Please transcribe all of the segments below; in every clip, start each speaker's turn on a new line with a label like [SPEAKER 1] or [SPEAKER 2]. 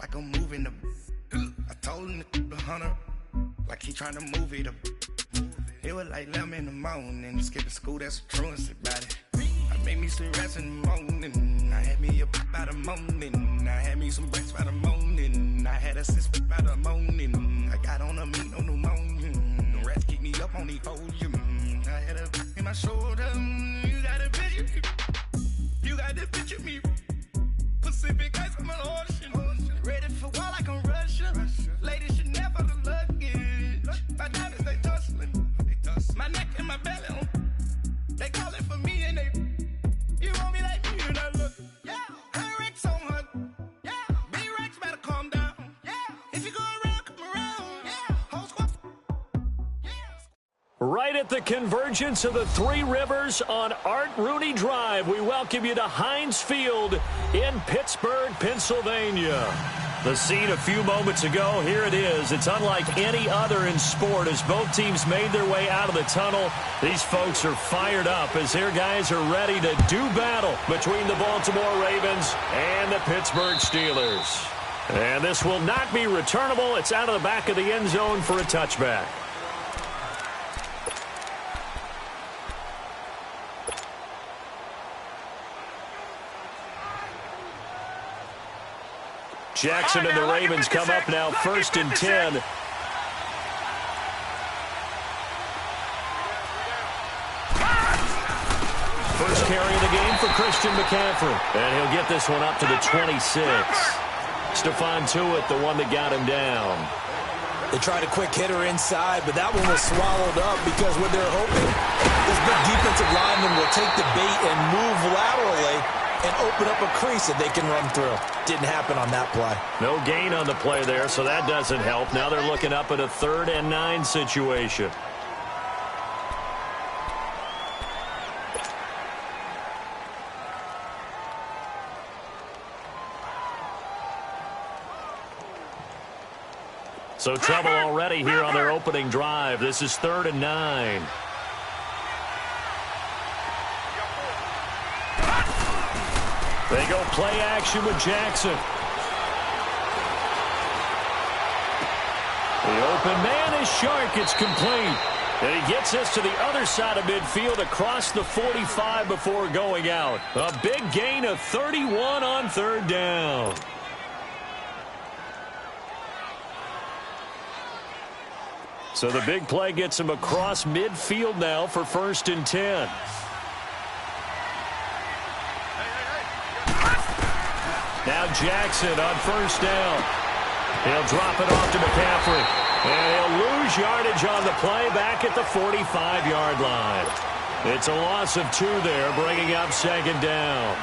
[SPEAKER 1] like I'm moving the. I told him the hunter, like he trying to move it up. It was like 11 in the morning, skipping school, that's a truancy about it. I made me some rest in the morning, I had me up by the morning, I had me some breaks by the morning, I had a sis by the morning, I got on a meat, no pneumonia, the rats keep me up on the podium, I had a in my shoulder, you got a picture me, you got to picture me, Pacific ice on my ocean, ready for war like I'm Russian, ladies should never the luggage, my diamonds they tussling, my neck and my belly, they calling for me and they, you want me like me and I look, yeah, her Rex on her, yeah, B-Rex better calm down, yeah, if you go around, come around, yeah, whole squad, yeah.
[SPEAKER 2] Right at the convergence of the Three Rivers on Art Rooney Drive, we welcome you to Heinz Field in Pittsburgh, Pennsylvania. The scene a few moments ago, here it is. It's unlike any other in sport as both teams made their way out of the tunnel. These folks are fired up as their guys are ready to do battle between the Baltimore Ravens and the Pittsburgh Steelers. And this will not be returnable. It's out of the back of the end zone for a touchback. Jackson and the Ravens come up now, 1st and 10. First carry of the game for Christian McCaffrey. And he'll get this one up to the 26. Stephon Tuitt, the one that got him down.
[SPEAKER 3] They tried a quick hitter inside, but that one was swallowed up because what they're hoping, this big defensive lineman will take the bait and move laterally and open up a crease that they can run through. Didn't happen on that play.
[SPEAKER 2] No gain on the play there, so that doesn't help. Now they're looking up at a 3rd and 9 situation. So trouble already here on their opening drive. This is 3rd and 9. They go play action with Jackson. The open man is Shark. It's complete. And he gets us to the other side of midfield across the 45 before going out. A big gain of 31 on 3rd down. So the big play gets him across midfield now for 1st and 10. Now Jackson on 1st down. He'll drop it off to McCaffrey. And he'll lose yardage on the play back at the 45-yard line. It's a loss of 2 there, bringing up 2nd down.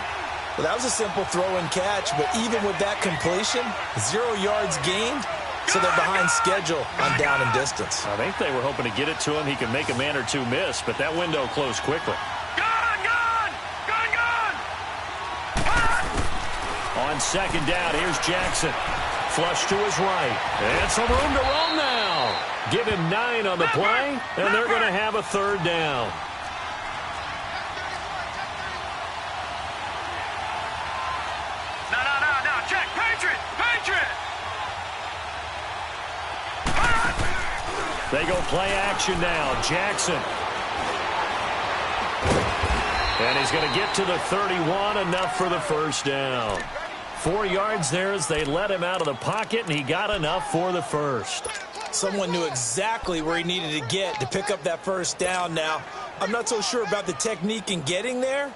[SPEAKER 3] Well, that was a simple throw and catch, but even with that completion, 0 yards gained, so they're behind schedule on down and distance.
[SPEAKER 2] I think they were hoping to get it to him. He could make a man or two miss, but that window closed quickly. On 2nd down, here's Jackson. Flush to his right. And some room to roam now. Give him 9 on the play, and they're going to have a 3rd down.
[SPEAKER 4] No. Check. Patriot.
[SPEAKER 2] They go play action now. Jackson. And he's going to get to the 31, enough for the 1st down. 4 yards there as they let him out of the pocket, and he got enough for the 1st.
[SPEAKER 3] Someone knew exactly where he needed to get to pick up that 1st down now. I'm not so sure about the technique in getting there,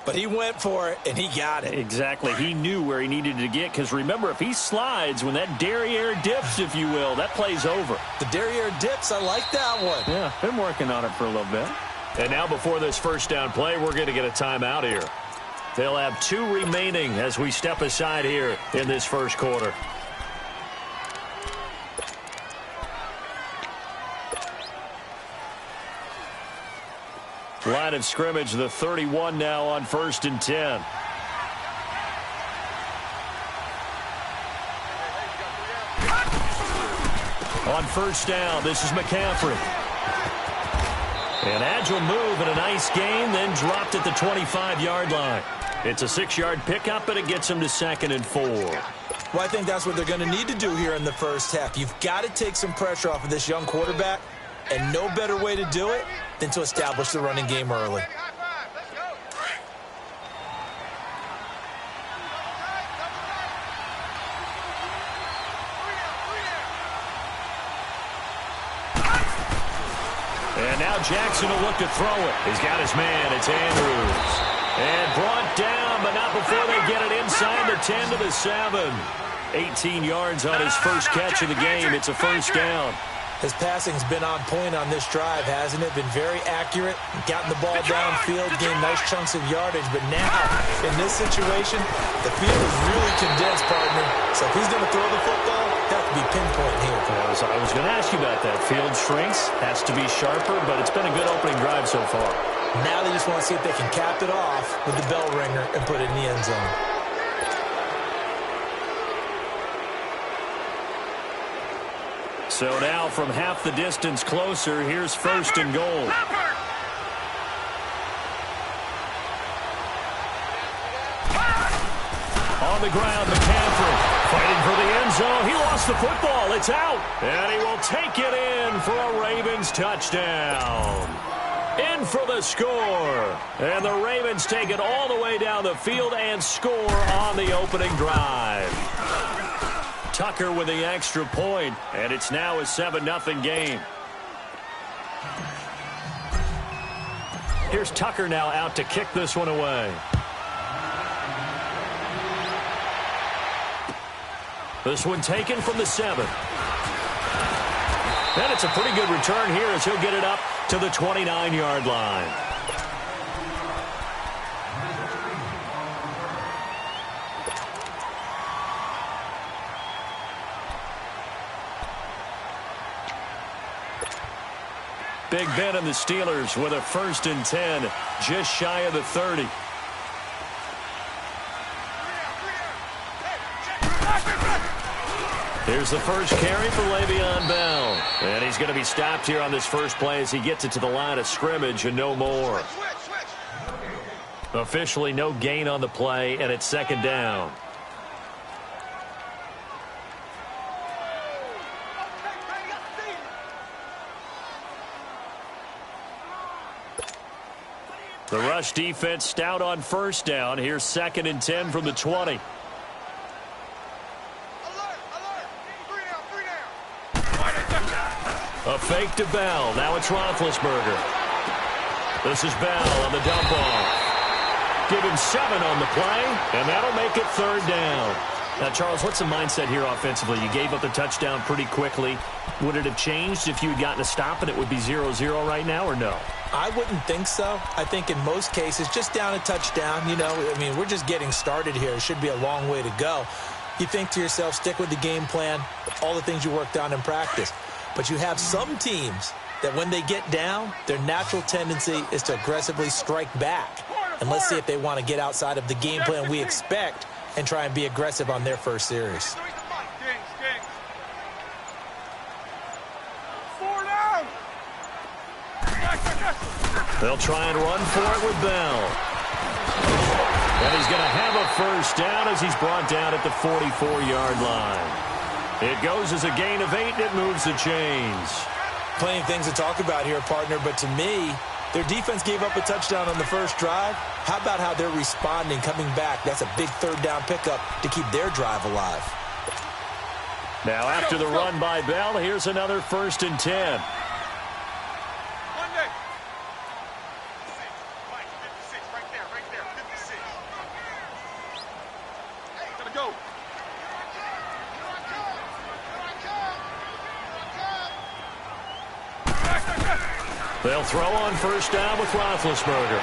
[SPEAKER 3] but he went for it, and he got it.
[SPEAKER 2] Exactly. He knew where he needed to get, because remember, if he slides, when that derriere dips, if you will, that play's over.
[SPEAKER 3] The derriere dips, I like that one.
[SPEAKER 2] Yeah, been working on it for a little bit. And now before this 1st down play, we're going to get a timeout here. They'll have 2 remaining as we step aside here in this 1st quarter. Line of scrimmage, the 31 now on 1st and 10. On 1st down, this is McCaffrey. An agile move and a nice gain, then dropped at the 25-yard line. It's a 6-yard pickup, but it gets him to 2nd and 4.
[SPEAKER 3] Well, I think that's what they're going to need to do here in the first half. You've got to take some pressure off of this young quarterback, and no better way to do it than to establish the running game early.
[SPEAKER 2] And now Jackson will look to throw it. He's got his man. It's Andrews. And brought down, but not before they get it inside the 10 to the 7. 18 yards on his first catch of the game. It's a first down.
[SPEAKER 3] His passing's been on point on this drive, hasn't it? Been very accurate, gotten the ball downfield, gained nice chunks of yardage. But now, in this situation, the field is really condensed, partner. So if he's going to throw the football, that could be pinpoint here.
[SPEAKER 2] I was going to ask you about that. Field shrinks, has to be sharper, but it's been a good opening drive so far.
[SPEAKER 3] Now they just want to see if they can cap it off with the bell ringer and put it in the end zone.
[SPEAKER 2] So now from half the distance closer, here's first and goal. On the ground, McCaffrey fighting for the end zone. He lost the football. It's out. And he will take it in for a Ravens touchdown. In for the score. And the Ravens take it all the way down the field and score on the opening drive. Tucker with the extra point, and it's now a 7-0 game. Here's Tucker now out to kick this one away. This one taken from the 7. And it's a pretty good return here as he'll get it up to the 29-yard line. Big Ben and the Steelers with a 1st and 10, just shy of the 30. Here's the first carry for Le'Veon Bell. And he's going to be stopped here on this first play as he gets it to the line of scrimmage and no more. Officially no gain on the play, and it's 2nd down. The rush defense stout on 1st down. Here's 2nd and 10 from the 20. A fake to Bell. Now it's Roethlisberger. This is Bell on the dump off. Give him 7 on the play, and that'll make it 3rd down. Now, Charles, what's the mindset here offensively? You gave up the touchdown pretty quickly. Would it have changed if you had gotten a stop and it would be 0-0 right now, or no?
[SPEAKER 3] I wouldn't think so. I think in most cases, just down a touchdown, we're just getting started here. It should be a long way to go. You think to yourself, stick with the game plan, all the things you worked on in practice. But you have some teams that when they get down, their natural tendency is to aggressively strike back. And let's see if they want to get outside of the game plan we expect and try and be aggressive on their first series.
[SPEAKER 2] They'll try and run for it with Bell. And he's going to have a 1st down as he's brought down at the 44-yard line. It goes as a gain of 8, and it moves the chains.
[SPEAKER 3] Plenty of things to talk about here, partner, but to me, their defense gave up a touchdown on the first drive. How about how they're responding, coming back? That's a big 3rd down pickup to keep their drive alive.
[SPEAKER 2] Now after the run by Bell, here's another 1st and 10. They'll throw on 1st down with Roethlisberger.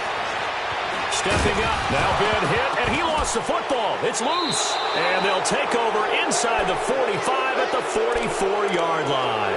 [SPEAKER 2] Stepping up. Now Ben hit, and he lost the football. It's loose. And they'll take over inside the 45 at the 44-yard line.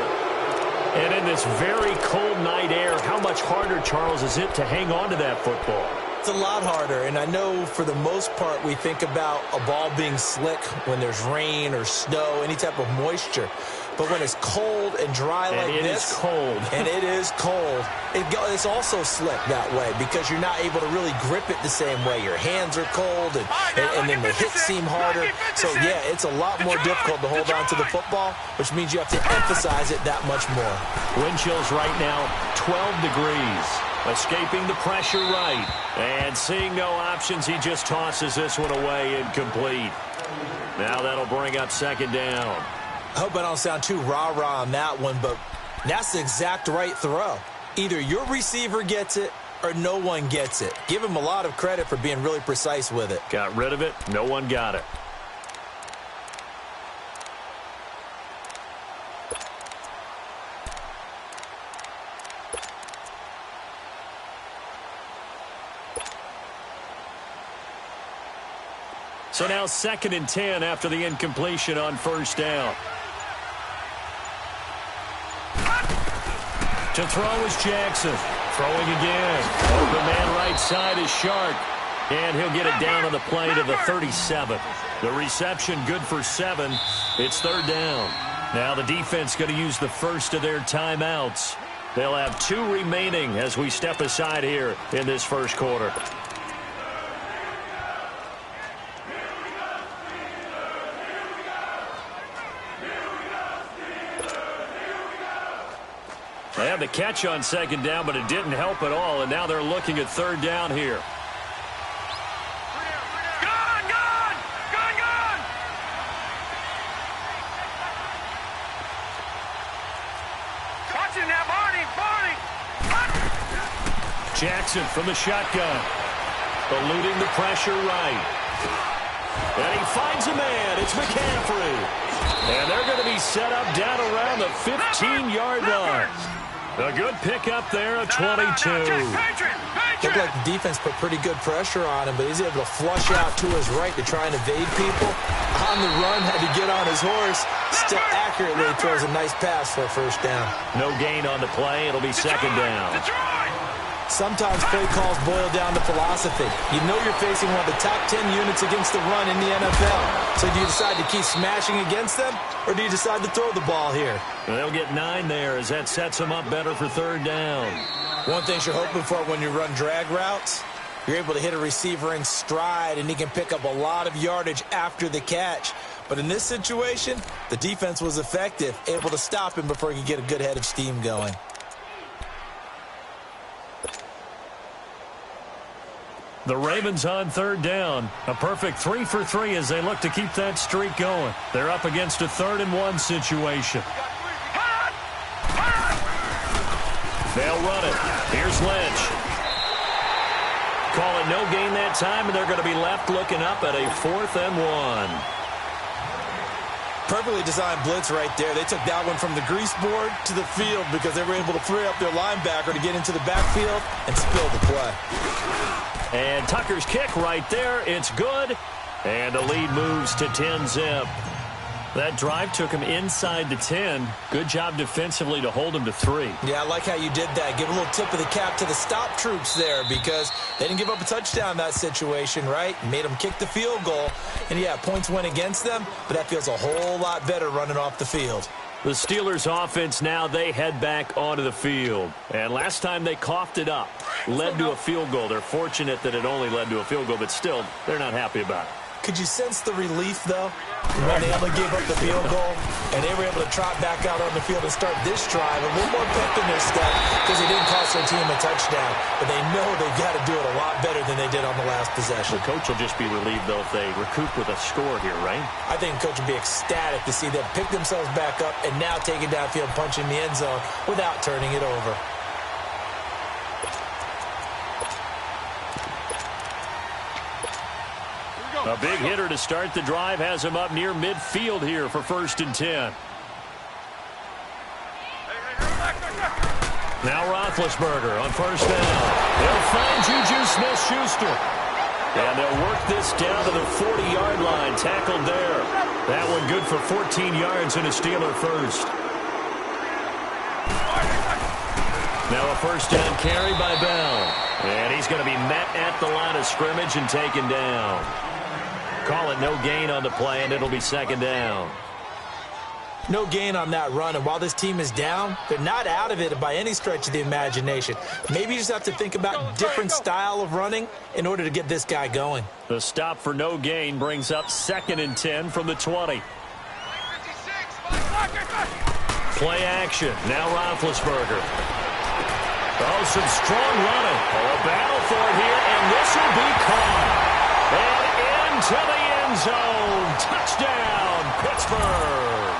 [SPEAKER 2] And in this very cold night air, how much harder, Charles, is it to hang on to that football?
[SPEAKER 3] It's a lot harder, and I know for the most part we think about a ball being slick when there's rain or snow, any type of moisture. But when it's cold and dry like this,
[SPEAKER 2] it is cold.
[SPEAKER 3] and it is cold, it's also slick that way because you're not able to really grip it the same way. Your hands are cold, and then the hits seem harder. So, yeah, it's a lot more difficult to hold on to the football, which means you have to emphasize it that much more.
[SPEAKER 2] Wind chills right now, 12 degrees. Escaping the pressure right. And seeing no options, he just tosses this one away incomplete. Now that'll bring up second down.
[SPEAKER 3] I hope I don't sound too rah-rah on that one, but that's the exact right throw. Either your receiver gets it or no one gets it. Give him a lot of credit for being really precise with it.
[SPEAKER 2] Got rid of it. No one got it. So now 2nd and 10 after the incompletion on first down. To throw is Jackson. Throwing again. Open man right side is Shark. And he'll get it down on the play to the 37. The reception good for 7. It's 3rd down. Now the defense going to use the first of their timeouts. They'll have 2 remaining as we step aside here in this first quarter. They had the catch on 2nd down, but it didn't help at all, and now they're looking at 3rd down here. Jackson from the shotgun. Eluding the pressure right. And he finds a man. It's McCaffrey. And they're going to be set up down around the 15-yard line. A good pickup there of 22.
[SPEAKER 3] Looked like the defense put pretty good pressure on him, but he's able to flush out to his right to try and evade people. On the run, had to get on his horse. Still accurately throws a nice pass for a first down.
[SPEAKER 2] No gain on the play. It'll be 2nd down.
[SPEAKER 3] Sometimes play calls boil down to philosophy. You know you're facing one of the top 10 units against the run in the NFL. So do you decide to keep smashing against them, or do you decide to throw the ball here?
[SPEAKER 2] They'll get 9 there as that sets them up better for 3rd down.
[SPEAKER 3] One thing you're hoping for when you run drag routes, you're able to hit a receiver in stride, and he can pick up a lot of yardage after the catch. But in this situation, the defense was effective, able to stop him before he could get a good head of steam going.
[SPEAKER 2] The Ravens on 3rd down. A perfect 3 for 3 as they look to keep that streak going. They're up against a 3rd and 1 situation. They'll run it. Here's Lynch. Call it no gain that time, and they're going to be left looking up at a 4th and 1.
[SPEAKER 3] Perfectly designed blitz right there. They took that one from the grease board to the field because they were able to free up their linebacker to get into the backfield and spill the play.
[SPEAKER 2] And Tucker's kick right there. It's good. And the lead moves to 10-zip. That drive took him inside the 10. Good job defensively to hold him to 3.
[SPEAKER 3] Yeah, I like how you did that. Give a little tip of the cap to the stop troops there because they didn't give up a touchdown in that situation, right? Made them kick the field goal. And, yeah, points went against them, but that feels a whole lot better running off the field.
[SPEAKER 2] The Steelers offense now, they head back onto the field. And last time they coughed it up, led to a field goal. They're fortunate that it only led to a field goal, but still, they're not happy about it.
[SPEAKER 3] Could you sense the relief, though, when they only gave up the field goal and they were able to trot back out on the field and start this drive? A little more pep in their step because they didn't cost their team a touchdown, but they know they've got to do it a lot better than they did on the last possession.
[SPEAKER 2] The coach will just be relieved, though, if they recoup with a score here, right?
[SPEAKER 3] I think the coach will be ecstatic to see them pick themselves back up and now take it downfield, punch in the end zone without turning it over.
[SPEAKER 2] A big hitter to start the drive has him up near midfield here for 1st and 10. Now Roethlisberger on 1st down. They'll find Juju Smith-Schuster. And they'll work this down to the 40-yard line. Tackled there. That one good for 14 yards and a Steeler first. Now a first down carry by Bell. And he's going to be met at the line of scrimmage and taken down. Call it no gain on the play, and it'll be second down.
[SPEAKER 3] No gain on that run, and while this team is down, they're not out of it by any stretch of the imagination. Maybe you just have to think about different style of running in order to get this guy going.
[SPEAKER 2] The stop for no gain brings up 2nd and 10 from the 20. Play action. Now Roethlisberger. Oh, some strong running. Oh, a battle for it here, and this will be caught. And into the end zone. Touchdown, Pittsburgh.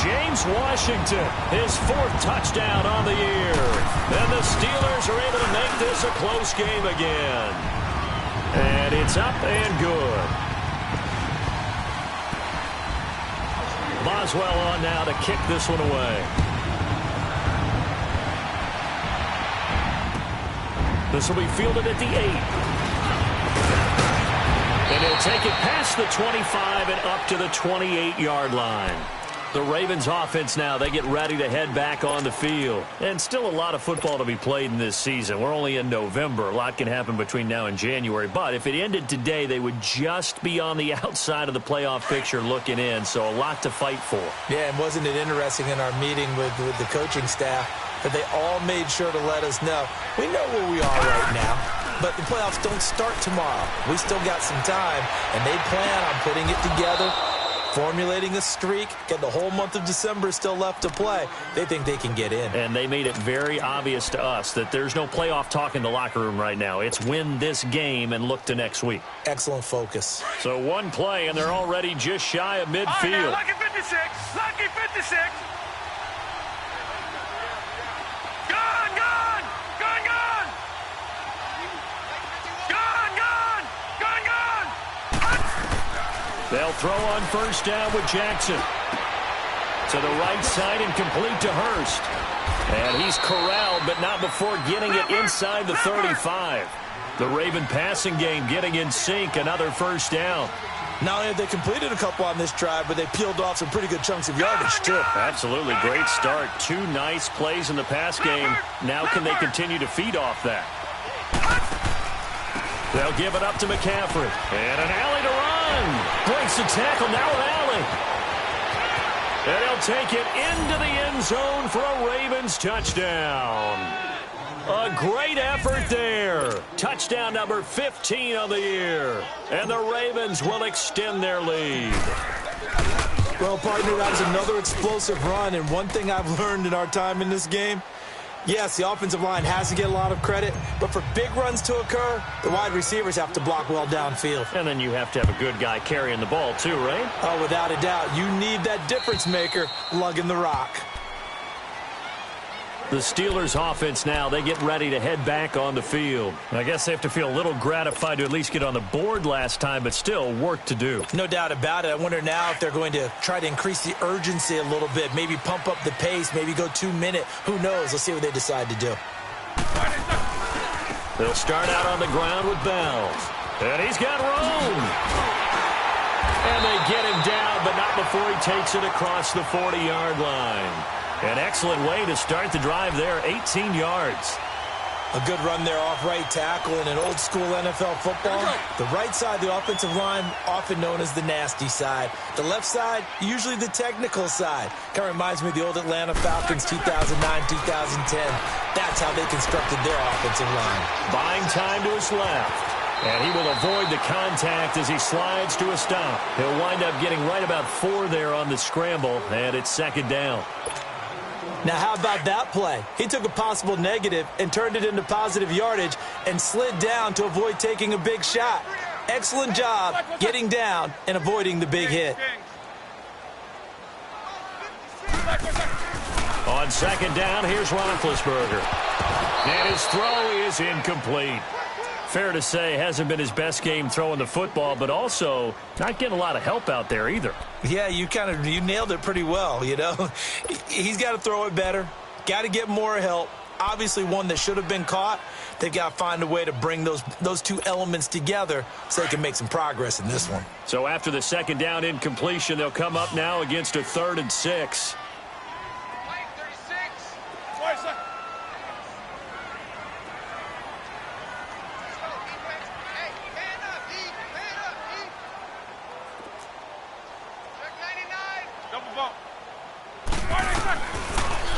[SPEAKER 2] James Washington, his 4th touchdown on the year. And the Steelers are able to make this a close game again. And it's up and good. Boswell on now to kick this one away. This will be fielded at the 8. And he'll take it past the 25 and up to the 28-yard line. The Ravens offense now, they get ready to head back on the field. And still a lot of football to be played in this season. We're only in November. A lot can happen between now and January. But if it ended today, they would just be on the outside of the playoff picture looking in. So a lot to fight for.
[SPEAKER 3] Yeah, and wasn't it interesting in our meeting with the coaching staff that they all made sure to let us know, we know where we are right now, but the playoffs don't start tomorrow. We still got some time, and they plan on putting it together, formulating a streak, get the whole month of December still left to play. They think they can get in.
[SPEAKER 2] And they made it very obvious to us that there's no playoff talk in the locker room right now. It's win this game and look to next week.
[SPEAKER 3] Excellent focus.
[SPEAKER 2] So one play, and they're already just shy of midfield.
[SPEAKER 4] Lucky 56. Lucky 56.
[SPEAKER 2] They'll throw on first down with Jackson. To the right side and complete to Hurst. And he's corralled, but not before getting it inside the 35. The Raven passing game getting in sync, another first down.
[SPEAKER 3] Not only have they completed a couple on this drive, but they peeled off some pretty good chunks of yardage, too.
[SPEAKER 2] Absolutely. Great start. 2 nice plays in the pass game. Now can they continue to feed off that? They'll give it up to McCaffrey. And an alley to run. Breaks the tackle. Now an alley. And he'll take it into the end zone for a Ravens touchdown. A great effort there. Touchdown number 15 on the year. And the Ravens will extend their lead.
[SPEAKER 3] Well, partner, that was another explosive run. And one thing I've learned in our time in this game, yes, the offensive line has to get a lot of credit, but for big runs to occur, the wide receivers have to block well downfield.
[SPEAKER 2] And then you have to have a good guy carrying the ball too, right?
[SPEAKER 3] Oh, without a doubt. You need that difference maker lugging the rock.
[SPEAKER 2] The Steelers offense now, they get ready to head back on the field. I guess they have to feel a little gratified to at least get on the board last time, but still work to do.
[SPEAKER 3] No doubt about it. I wonder now if they're going to try to increase the urgency a little bit, maybe pump up the pace, maybe go 2-minute. Who knows? Let's see what they decide to do.
[SPEAKER 2] They'll start out on the ground with Bell. And he's got room. And they get him down, but not before he takes it across the 40-yard line. An excellent way to start the drive there, 18 yards.
[SPEAKER 3] A good run there off right tackle in an old-school NFL football. The right side, the offensive line, often known as the nasty side. The left side, usually the technical side. Kind of reminds me of the old Atlanta Falcons 2009-2010. That's how they constructed their offensive line.
[SPEAKER 2] Buying time to his left. And he will avoid the contact as he slides to a stop. He'll wind up getting right about 4 there on the scramble, and it's second down.
[SPEAKER 3] Now, how about that play? He took a possible negative and turned it into positive yardage and slid down to avoid taking a big shot. Excellent job getting down and avoiding the big hit.
[SPEAKER 2] On second down, here's Roethlisberger. And his throw is incomplete. Fair to say, hasn't been his best game throwing the football, but also not getting a lot of help out there either.
[SPEAKER 3] Yeah, you nailed it pretty well, you know. He's got to throw it better, got to get more help. Obviously one that should have been caught. They've got to find a way to bring those two elements together so they can make some progress in this one.
[SPEAKER 2] So after the second down incompletion, they'll come up now against a 3rd and 6.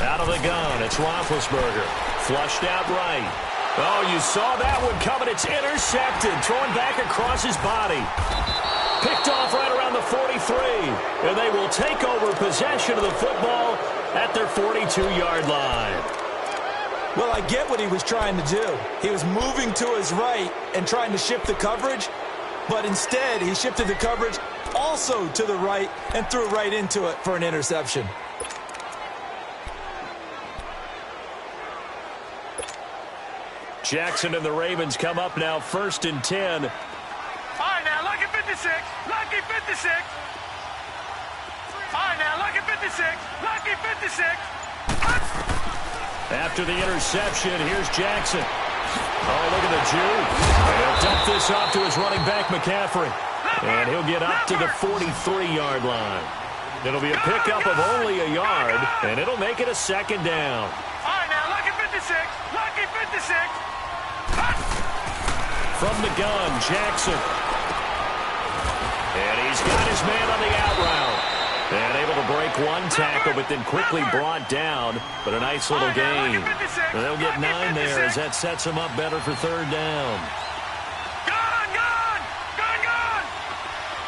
[SPEAKER 2] Out of the gun, it's Roethlisberger. Flushed out right. Oh, you saw that one coming. It's intercepted. Thrown back across his body. Picked off right around the 43. And they will take over possession of the football at their 42-yard line.
[SPEAKER 3] Well, I get what he was trying to do. He was moving to his right and trying to shift the coverage, but instead he shifted the coverage also to the right and threw right into it for an interception.
[SPEAKER 2] Jackson and the Ravens come up now 1st and 10.
[SPEAKER 4] All right, now, lucky 56. Lucky 56. All right, now, lucky 56. Lucky 56.
[SPEAKER 2] After the interception, here's Jackson. Oh, look at the Jew. He'll dump this off to his running back, McCaffrey. And he'll get up to the 43-yard line. It'll be a pickup of only a yard, and it'll make it a 2nd down.
[SPEAKER 4] All right, now, lucky 56. Lucky 56.
[SPEAKER 2] From the gun, Jackson. And he's got his man on the out route. And able to break one tackle, but then quickly brought down. But a nice little gain. They'll get 9 there as that sets him up better for 3rd down.
[SPEAKER 4] Gone, gone, gone, gone.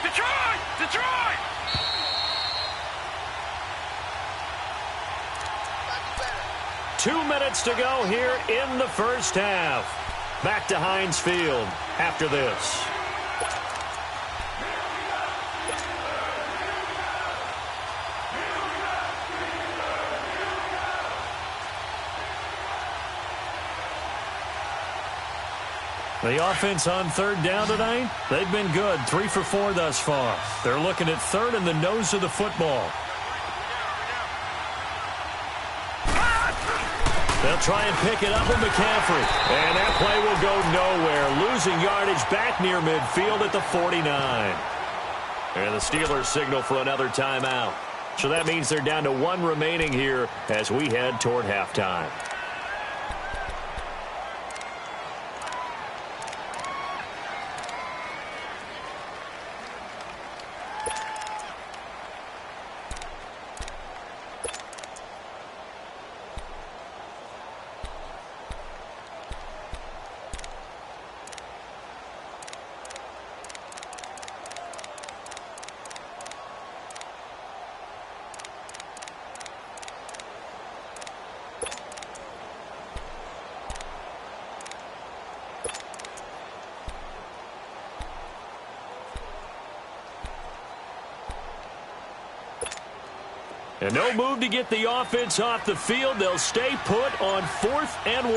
[SPEAKER 4] Detroit, Detroit.
[SPEAKER 2] Two minutes to go here in the first half. Back to Heinz Field after this. The offense on 3rd down tonight, they've been good. 3 for 4 thus far. They're looking at 3rd in the nose of the football. They'll try and pick it up with McCaffrey. And that play will go nowhere. Losing yardage back near midfield at the 49. And the Steelers signal for another timeout. So that means they're down to 1 remaining here as we head toward halftime. And no move to get the offense off the field. They'll stay put on 4th and 1.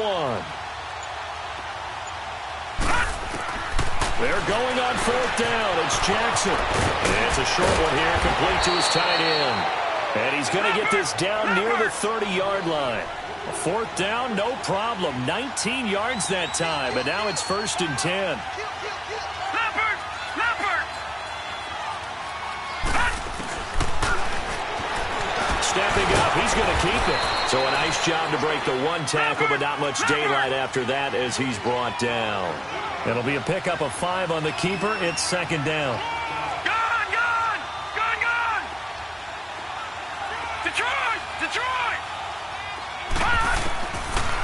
[SPEAKER 2] They're going on 4th down. It's Jackson. And it's a short one here, complete to his tight end. And he's going to get this down near the 30-yard line. A 4th down, no problem. 19 yards that time, but now it's 1st and 10. Stepping up, he's going to keep it. So a nice job to break the 1 tackle, but not much daylight after that as he's brought down. It'll be a pickup of 5 on the keeper. It's 2nd down.
[SPEAKER 4] Gone, gone, gone, gone. Detroit, Detroit.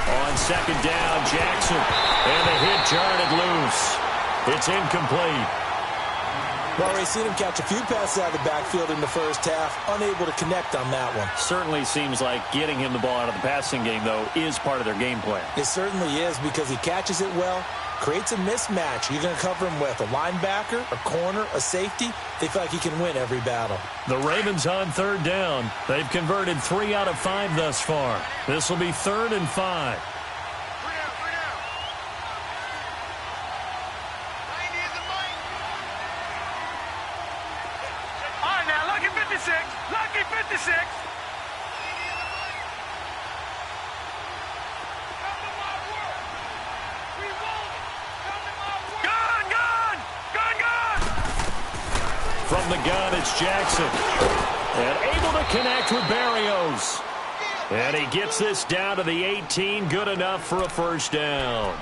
[SPEAKER 2] On 2nd down, Jackson. And the hit jarred loose. It's incomplete.
[SPEAKER 3] Well, we've seen him catch a few passes out of the backfield in the first half, unable to connect on that one.
[SPEAKER 2] Certainly seems like getting him the ball out of the passing game, though, is part of their game plan.
[SPEAKER 3] It certainly is because he catches it well, creates a mismatch. You're going to cover him with a linebacker, a corner, a safety. They feel like he can win every battle.
[SPEAKER 2] The Ravens on 3rd down. They've converted 3 out of 5 thus far. This will be 3rd and 5.
[SPEAKER 4] Lucky 56. Gone, gone, gone, gone.
[SPEAKER 2] From the gun, it's Jackson. And able to connect with Barrios. And he gets this down to the 18. Good enough for a 1st down.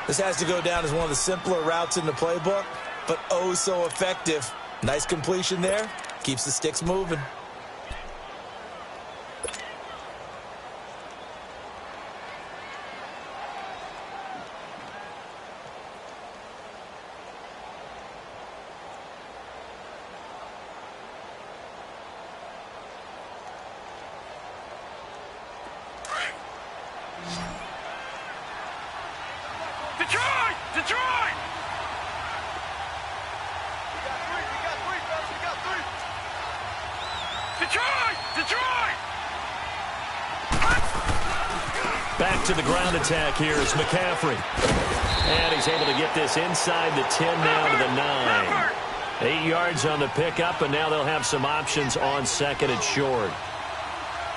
[SPEAKER 3] This has to go down as one of the simpler routes in the playbook, but oh so effective. Nice completion there. Keeps the sticks moving.
[SPEAKER 4] Detroit! Detroit! Detroit! Detroit!
[SPEAKER 2] Back to the ground attack here is McCaffrey. And he's able to get this inside the 10 now to the 9. 8 yards on the pickup, and now they'll have some options on second and short.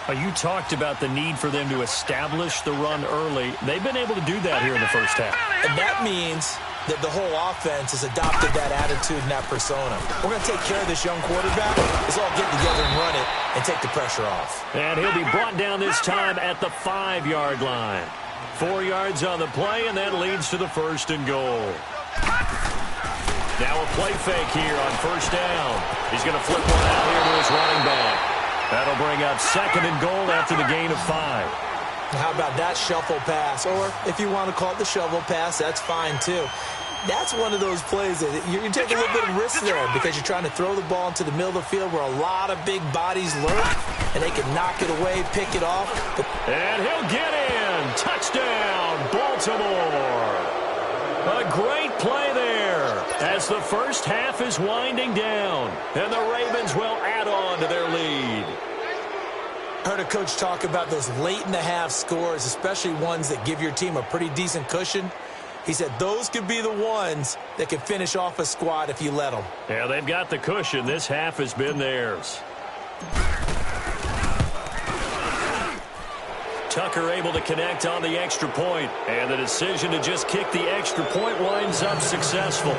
[SPEAKER 2] You talked about the need for them to establish the run early. They've been able to do that here in the first half.
[SPEAKER 3] And that means that the whole offense has adopted that attitude and that persona. We're going to take care of this young quarterback. Let's all get together and run it and take the pressure off.
[SPEAKER 2] And he'll be brought down this time at the 5-yard line. 4 yards on the play, and that leads to the first and goal. Now a play fake here on first down. He's going to flip one out here to his running back. That'll bring up second and goal after the gain of 5.
[SPEAKER 3] How about that shuffle pass? Or if you want to call it the shovel pass, that's fine too. That's one of those plays that you take a little bit of risk there because you're trying to throw the ball into the middle of the field where a lot of big bodies lurk, and they can knock it away, pick it off.
[SPEAKER 2] And he'll get in. Touchdown, Baltimore. A great play there as the first half is winding down, and the Ravens will add on to their lead.
[SPEAKER 3] I heard a coach talk about those late-in-the-half scores, especially ones that give your team a pretty decent cushion. He said those could be the ones that can finish off a squad if you let them.
[SPEAKER 2] Yeah, they've got the cushion. This half has been theirs. Tucker able to connect on the extra point, and the decision to just kick the extra point winds up successful.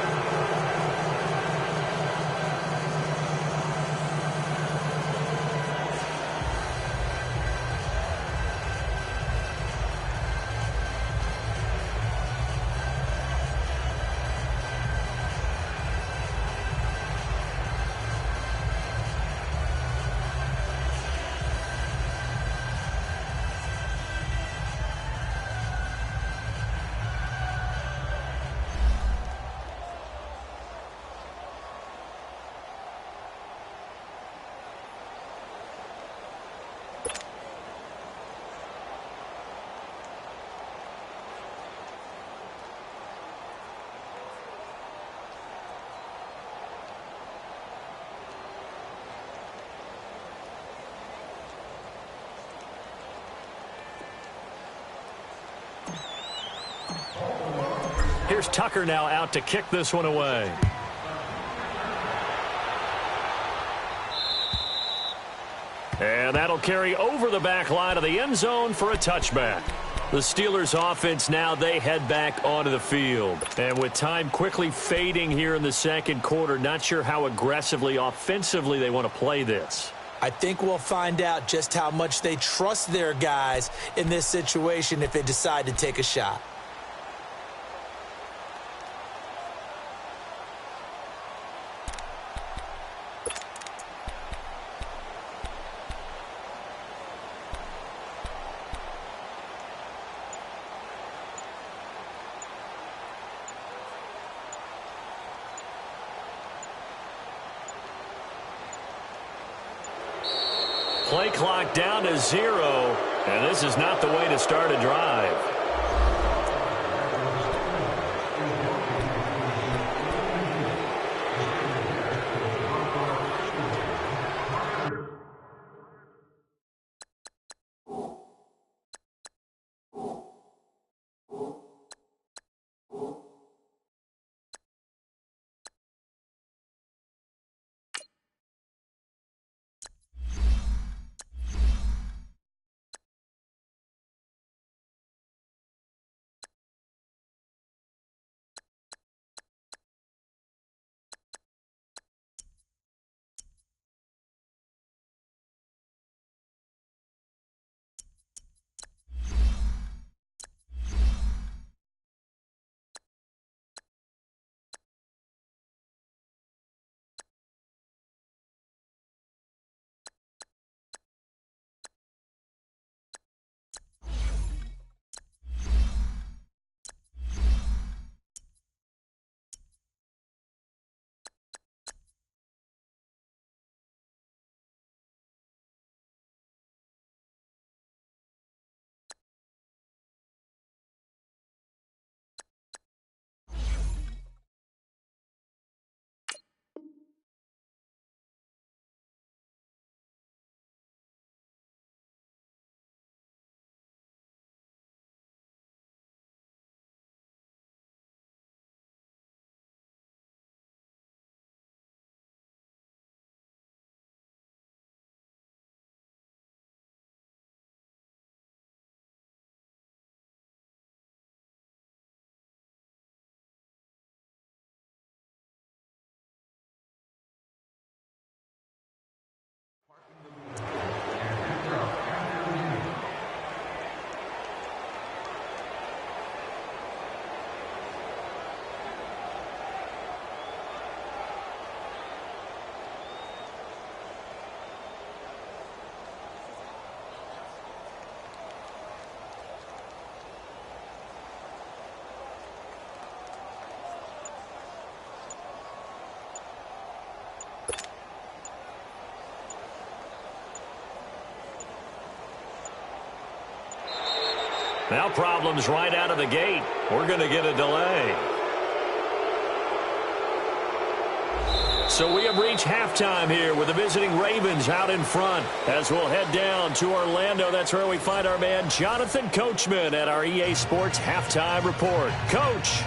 [SPEAKER 2] Here's Tucker now out to kick this one away. And that'll carry over the back line of the end zone for a touchback. The Steelers offense now, they head back onto the field. And with time quickly fading here in the second quarter, not sure how aggressively, offensively they want to play this.
[SPEAKER 3] I think we'll find out just how much they trust their guys in this situation if they decide to take a shot.
[SPEAKER 2] Play clock down to 0, and this is not the way to start a drive. Now problems right out of the gate. We're going to get a delay. So we have reached halftime here with the visiting Ravens out in front. As we'll head down to Orlando, that's where we find our man Jonathan Coachman at our EA Sports Halftime Report. Coach.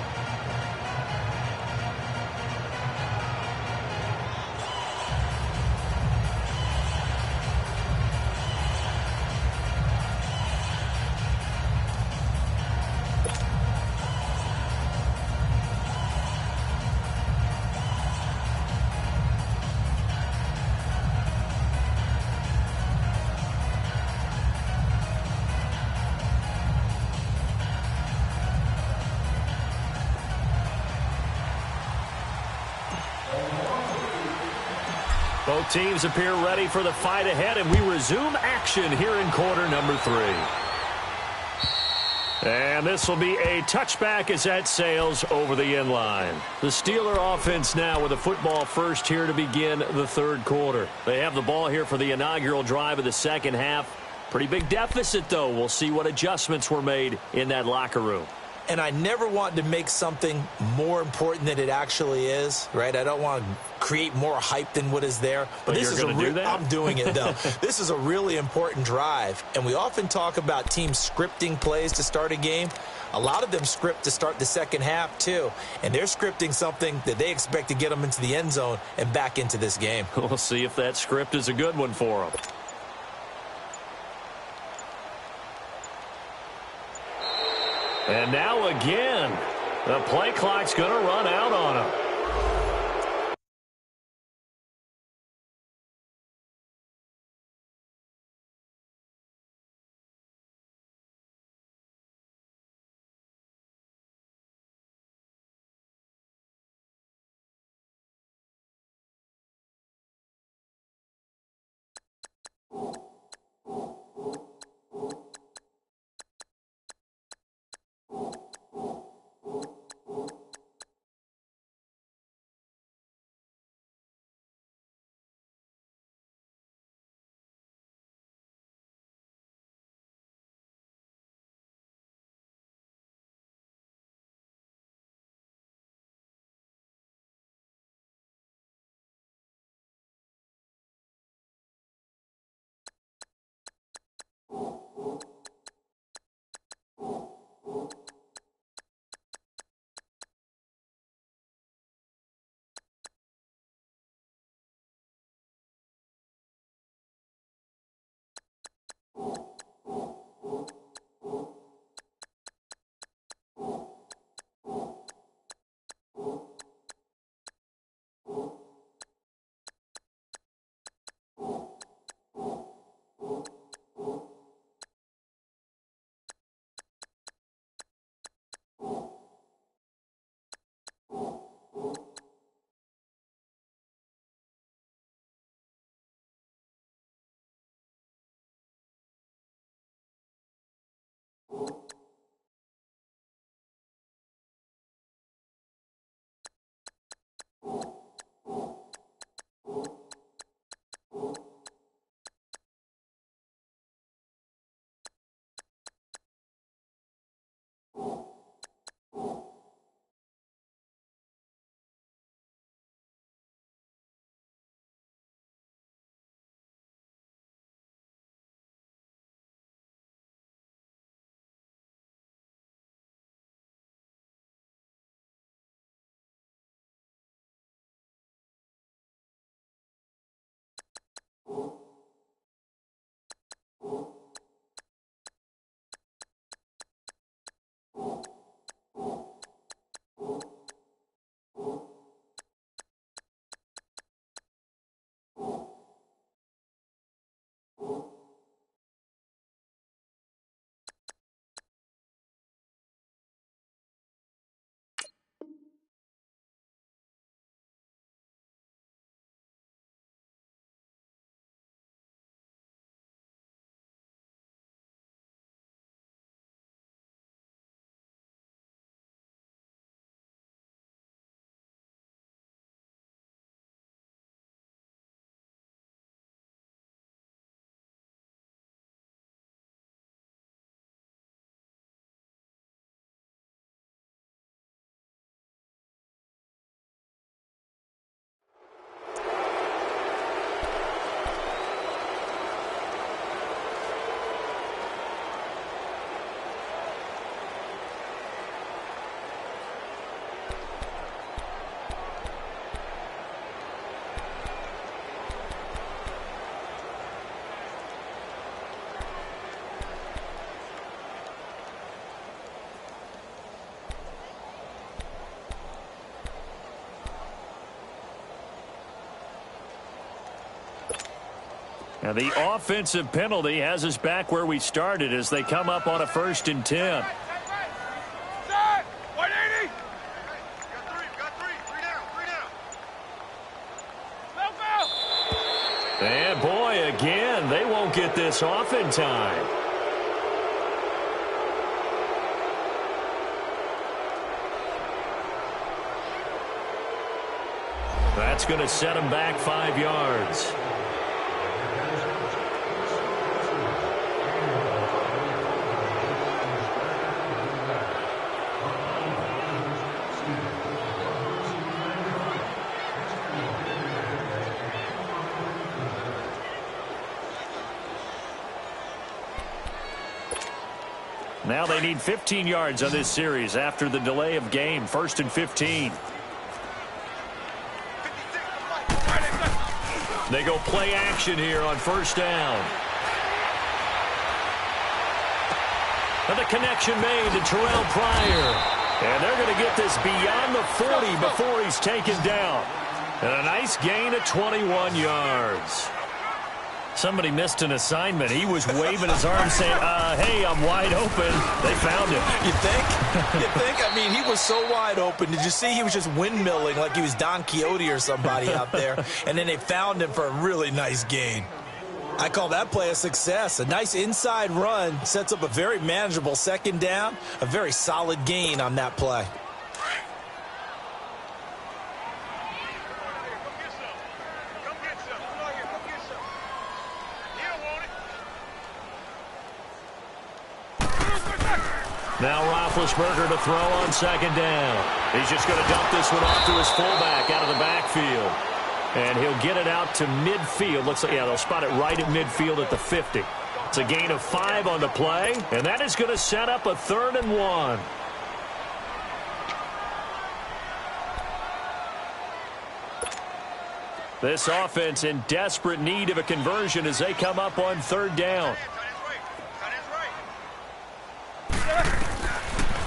[SPEAKER 2] Both teams appear ready for the fight ahead, and we resume action here in quarter number 3. And this will be a touchback as that sails over the end line. The Steeler offense now with a football first here to begin the third quarter. They have the ball here for the inaugural drive of the second half. Pretty big deficit, though. We'll see what adjustments were made in that locker room.
[SPEAKER 3] And I never want to make something more important than it actually is, right? I don't want to create more hype than what is there.
[SPEAKER 2] But this is do that?
[SPEAKER 3] I'm doing it, though. This is a really important drive. And we often talk about teams scripting plays to start a game. A lot of them script to start the second half, too. And they're scripting something that they expect to get them into the end zone and back into this game.
[SPEAKER 2] We'll see if that script is a good one for them. And now again, the play clock's going to run out on him. And the offensive penalty has us back where we started as they come up on a 1st and 10. And boy, again, they won't get this off in time. That's going to set them back 5 yards. Now they need 15 yards on this series after the delay of game. 1st and 15. They go play action here on 1st down. And the connection made to Terrell Pryor. And they're going to get this beyond the 40 before he's taken down. And a nice gain of 21 yards. Somebody missed an assignment. He was waving his arm saying, hey, I'm wide open. They found him.
[SPEAKER 3] You think? You think? I mean, he was so wide open. Did you see he was just windmilling like he was Don Quixote or somebody out there? And then they found him for a really nice gain. I call that play a success. A nice inside run sets up a very manageable 2nd down. A very solid gain on that play.
[SPEAKER 2] Now Roethlisberger to throw on 2nd down. He's just going to dump this one off to his fullback out of the backfield. And he'll get it out to midfield. Looks like, yeah, they'll spot it right at midfield at the 50. It's a gain of 5 on the play, and that is going to set up a 3rd and 1. This offense in desperate need of a conversion as they come up on 3rd down.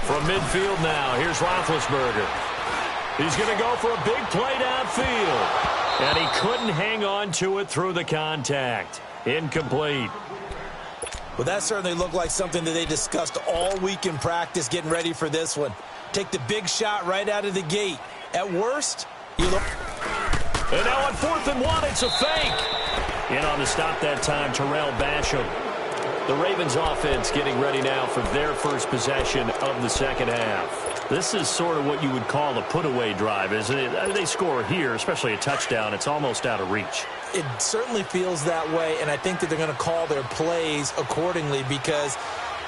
[SPEAKER 2] From midfield now, here's Roethlisberger. He's going to go for a big play downfield. And he couldn't hang on to it through the contact. Incomplete.
[SPEAKER 3] Well, that certainly looked like something that they discussed all week in practice getting ready for this one. Take the big shot right out of the gate. At worst, you look...
[SPEAKER 2] And now on 4th and 1, it's a fake. In on the stop that time, Terrell Basham. The Ravens offense getting ready now for their first possession of the 2nd half. This is sort of what you would call a put-away drive, isn't it? They score here, especially a touchdown. It's almost out of reach.
[SPEAKER 3] It certainly feels that way, and I think that they're going to call their plays accordingly because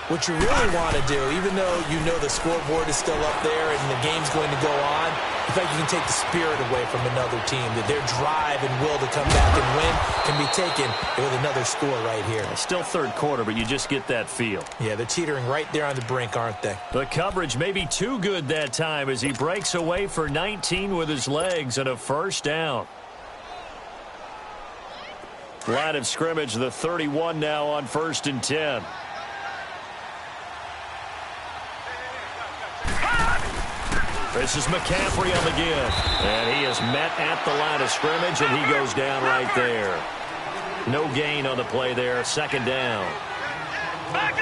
[SPEAKER 3] what you really want to do, even though you know the scoreboard is still up there and the game's going to go on, in fact, you can take the spirit away from another team, that their drive and will to come back and win can be taken with another score right here.
[SPEAKER 2] It's still 3rd quarter, but you just get that feel.
[SPEAKER 3] Yeah, they're teetering right there on the brink, aren't they?
[SPEAKER 2] The coverage may be too good that time as he breaks away for 19 with his legs and a 1st down. Line of scrimmage, the 31 now on 1st and 10. This is McCaffrey on the give. And he is met at the line of scrimmage, and he goes down right there. No gain on the play there. 2nd down.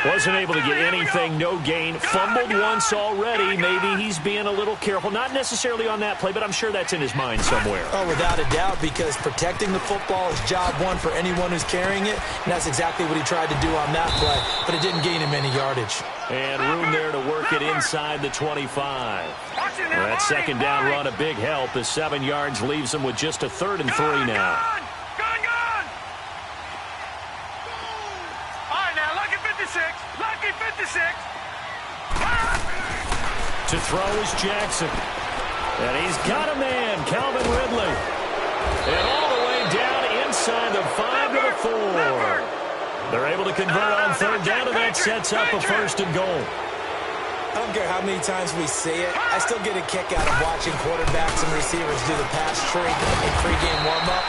[SPEAKER 2] Wasn't able to get anything. No gain. Fumbled once already. Maybe he's being a little careful. Not necessarily on that play, but I'm sure that's in his mind somewhere.
[SPEAKER 3] Oh, without a doubt, because protecting the football is job one for anyone who's carrying it. And that's exactly what he tried to do on that play, but it didn't gain him any yardage.
[SPEAKER 2] And room there to work it inside the 25. Well, that 2nd down run, a big help. The 7 yards leaves him with just a 3rd and 3 now.
[SPEAKER 4] Lucky 56.
[SPEAKER 2] To throw is Jackson. And he's got a man, Calvin Ridley. And all the way down inside the 5 to the 4. They're able to convert on 3rd down, and that sets up a 1st and goal.
[SPEAKER 3] I don't care how many times we see it. I still get a kick out of watching quarterbacks and receivers do the pass trick in pregame warm-up.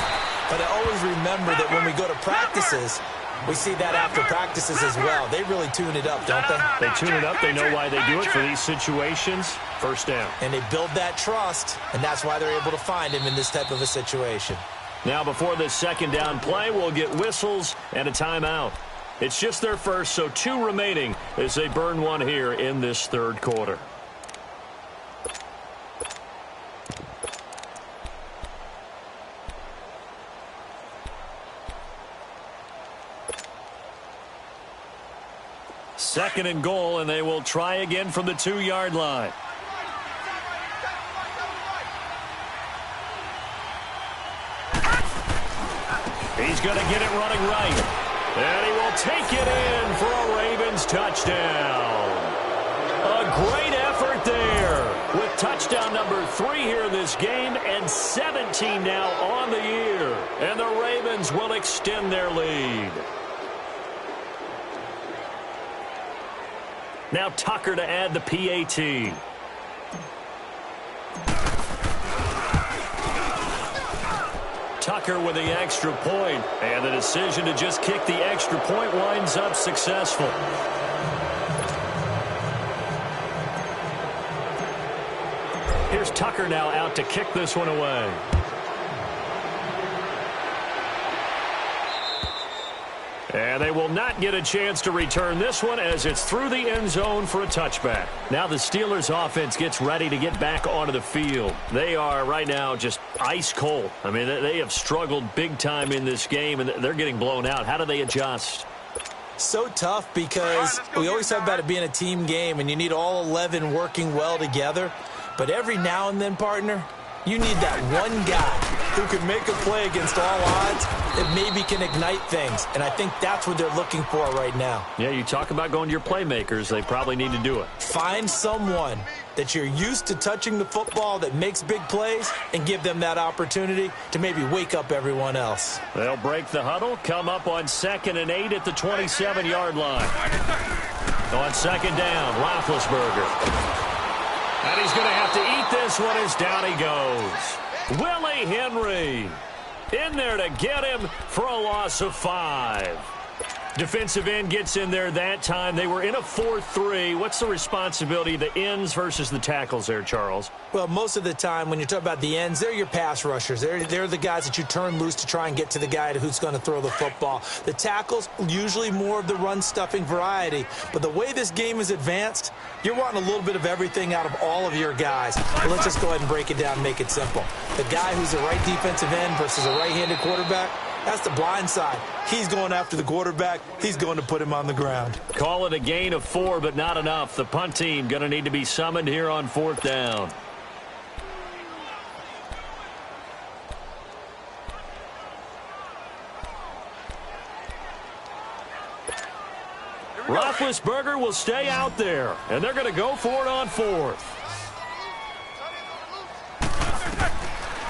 [SPEAKER 3] But I always remember that when we go to practices, we see that after practices as well. They really tune it up, don't they?
[SPEAKER 2] They tune it up. They know why they do it for these situations. 1st down.
[SPEAKER 3] And they build that trust, and that's why they're able to find him in this type of a situation.
[SPEAKER 2] Now before this second down play, we'll get whistles and a timeout. It's just their first, so 2 remaining as they burn one here in this third quarter. Second and goal, and they will try again from the 2-yard line. He's going to get it running right. And he will take it in for a Ravens touchdown. A great effort there with touchdown number 3 here in this game and 17 now on the year. And the Ravens will extend their lead. Now Tucker to add the PAT. Tucker with the extra point, and the decision to just kick the extra point winds up successful. Here's Tucker now out to kick this one away. And they will not get a chance to return this one as it's through the end zone for a touchback. Now the Steelers offense gets ready to get back onto the field. They are right now just ice cold. I mean, they have struggled big time in this game, and they're getting blown out. How do they adjust?
[SPEAKER 3] So tough because we always talk about it being a team game, and you need all 11 working well together. But every now and then, partner, you need that one guy who can make a play against all odds that maybe can ignite things. And I think that's what they're looking for right now.
[SPEAKER 2] Yeah, you talk about going to your playmakers. They probably need to do it.
[SPEAKER 3] Find someone that you're used to touching the football that makes big plays and give them that opportunity to maybe wake up everyone else.
[SPEAKER 2] They'll break the huddle, come up on 2nd and 8 at the 27-yard line. On 2nd down, Roethlisberger. And he's going to have to eat this one as down he goes. Willie Henry in there to get him for a loss of 5. Defensive end gets in there that time. They were in a 4-3. What's the responsibility of the ends versus the tackles there, Charles?
[SPEAKER 3] Well, most of the time when you talk about the ends, they're your pass rushers. They're the guys that you turn loose to try and get to the guy who's going to throw the football. The tackles, usually more of the run-stuffing variety. But the way this game is advanced, you're wanting a little bit of everything out of all of your guys. But let's just go ahead and break it down and make it simple. The guy who's a right defensive end versus a right-handed quarterback, that's the blind side. He's going after the quarterback. He's going to put him on the ground.
[SPEAKER 2] Call it a gain of 4, but not enough. The punt team going to need to be summoned here on 4th down. Roethlisberger will stay out there, and they're going to go for it on 4th.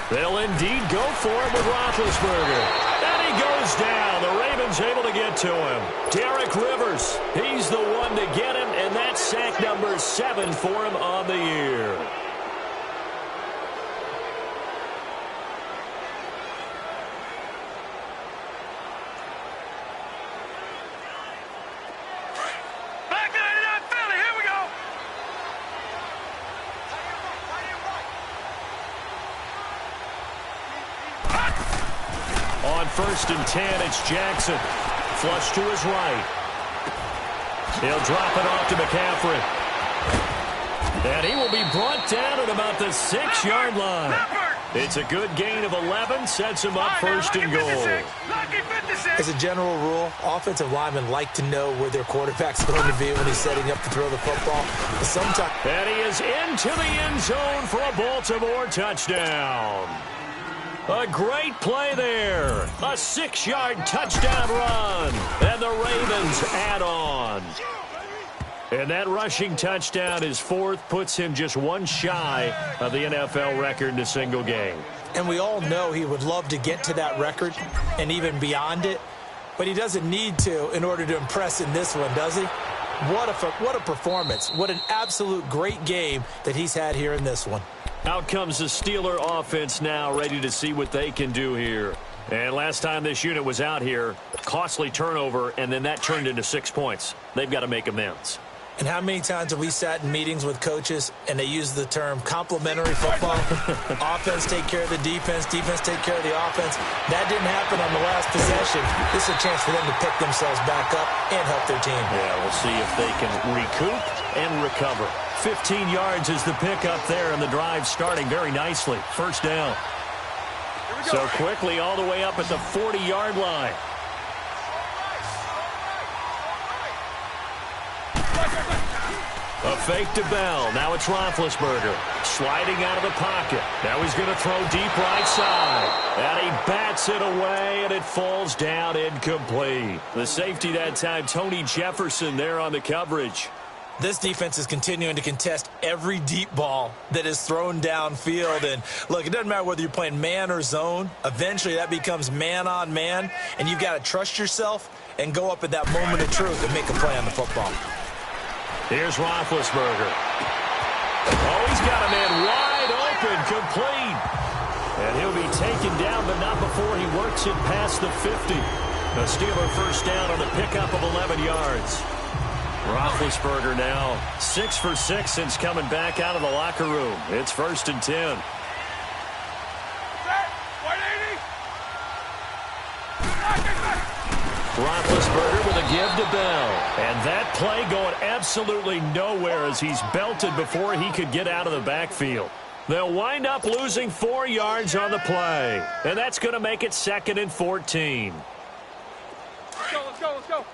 [SPEAKER 2] They'll indeed go for it with Roethlisberger. And he goes down. The Ravens able to get to him. Derek Rivers, he's the one to get him, and that's sack number 7 for him on the year. On 1st and 10, it's Jackson. Flush to his right. He'll drop it off to McCaffrey. And he will be brought down at about the 6-yard line. It's a good gain of 11, sets him up 1st and goal.
[SPEAKER 3] As a general rule, offensive linemen like to know where their quarterback's going to be when he's setting up to throw the football. But sometimes,
[SPEAKER 2] and he is into the end zone for a Baltimore touchdown. A great play there. A 6-yard touchdown run. And the Ravens add on. And that rushing touchdown is 4th, puts him just one shy of the NFL record in a single game.
[SPEAKER 3] And we all know he would love to get to that record and even beyond it. But he doesn't need to in order to impress in this one, does he? What a performance. What an absolute great game that he's had here in this one.
[SPEAKER 2] Out comes the Steeler offense now, ready to see what they can do here. And last time this unit was out here, costly turnover, and then that turned into 6 points. They've got to make amends.
[SPEAKER 3] And how many times have we sat in meetings with coaches and they use the term complementary football? Offense take care of the defense, defense take care of the offense. That didn't happen on the last possession. This is a chance for them to pick themselves back up and help their team.
[SPEAKER 2] Yeah, we'll see if they can recoup and recover. 15 yards is the pickup there, and the drive starting very nicely. First down. So quickly all the way up at the 40-yard line. A fake to Bell. Now it's Roethlisberger. Sliding out of the pocket. Now he's going to throw deep right side. And he bats it away, and it falls down incomplete. The safety that time, Tony Jefferson there on the coverage.
[SPEAKER 3] This defense is continuing to contest every deep ball that is thrown downfield. And, look, it doesn't matter whether you're playing man or zone. Eventually that becomes man on man, and you've got to trust yourself and go up at that moment of truth and make a play on the football.
[SPEAKER 2] Here's Roethlisberger. Oh, he's got a man wide open, complete. And he'll be taken down, but not before he works it past the 50. A Steeler first down on a pickup of 11 yards. Roethlisberger now 6 for 6 since coming back out of the locker room. It's 1st and 10. Roethlisberger with a give to Bell. And that play going absolutely nowhere as he's belted before he could get out of the backfield. They'll wind up losing 4 yards on the play. And that's going to make it 2nd and 14.
[SPEAKER 4] Let's go, let's go, let's go.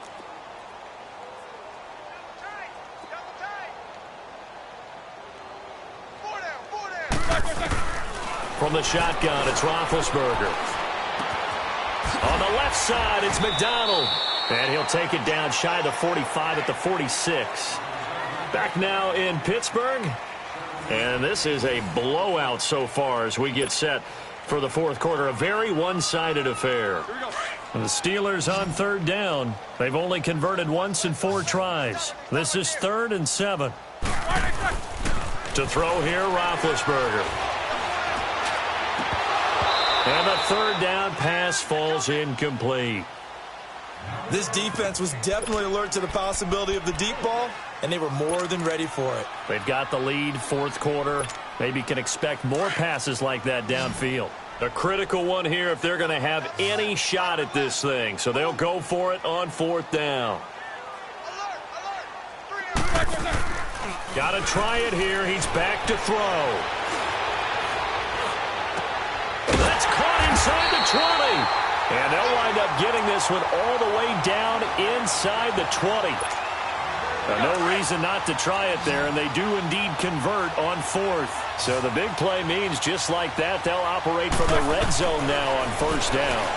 [SPEAKER 2] From the shotgun, it's Roethlisberger. On the left side, it's McDonald. And he'll take it down shy of the 45 at the 46. Back now in Pittsburgh. And this is a blowout so far as we get set for the fourth quarter. A very one-sided affair. The Steelers on 3rd down. They've only converted once in 4 tries. This is 3rd and 7. To throw here, Roethlisberger. And the 3rd down pass falls incomplete.
[SPEAKER 3] This defense was definitely alert to the possibility of the deep ball, and they were more than ready for it.
[SPEAKER 2] They've got the lead, 4th quarter. Maybe can expect more passes like that downfield. A critical one here if they're going to have any shot at this thing. So they'll go for it on 4th down. Got to try it here. He's back to throw. That's caught inside the 20. And they'll wind up getting this one all the way down inside the 20. No reason not to try it there, and they do indeed convert on 4th. So the big play means just like that, they'll operate from the red zone now on 1st down.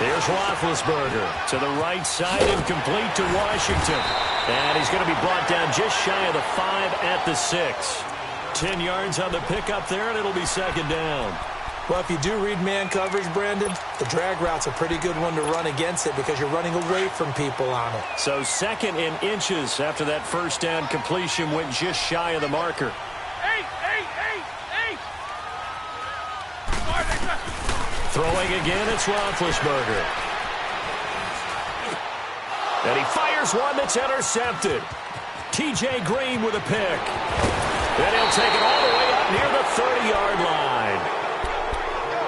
[SPEAKER 2] Here's Roethlisberger to the right side and complete to Washington. And he's going to be brought down just shy of the 5 at the 6. 10 yards on the pickup there, and it'll be 2nd down.
[SPEAKER 3] Well, if you do read man coverage, Brandon, the drag route's a pretty good one to run against it because you're running away from people on it.
[SPEAKER 2] So 2nd and inches after that 1st down completion went just shy of the marker.
[SPEAKER 4] 8.
[SPEAKER 2] Throwing again, it's Roethlisberger. And he fires one that's intercepted. T.J. Green with a pick. And he'll take it all the way up near the 30-yard line.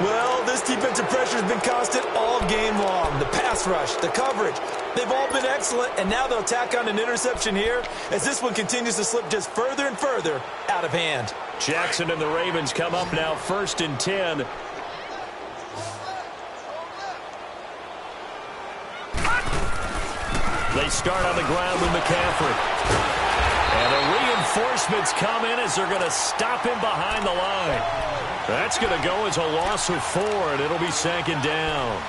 [SPEAKER 3] Well, this defensive pressure has been constant all game long. The pass rush, the coverage, they've all been excellent, and now they'll tack on an interception here as this one continues to slip just further and further out of hand.
[SPEAKER 2] Jackson and the Ravens come up now 1st and 10. They start on the ground with McCaffrey. And the reinforcements come in as they're going to stop him behind the line. That's going to go as a loss of 4, and it'll be 2nd down.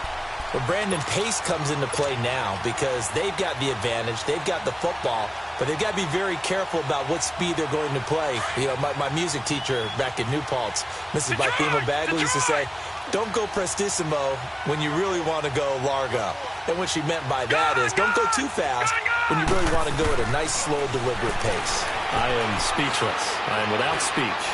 [SPEAKER 3] Well, Brandon, pace comes into play now because they've got the advantage. They've got the football, but they've got to be very careful about what speed they're going to play. You know, my music teacher back in New Paltz, Mrs. Bifema Bagley, used to say, don't go prestissimo when you really want to go largo. And what she meant by that is don't go too fast when you really want to go at a nice, slow, deliberate pace.
[SPEAKER 2] I am speechless. I am without speech.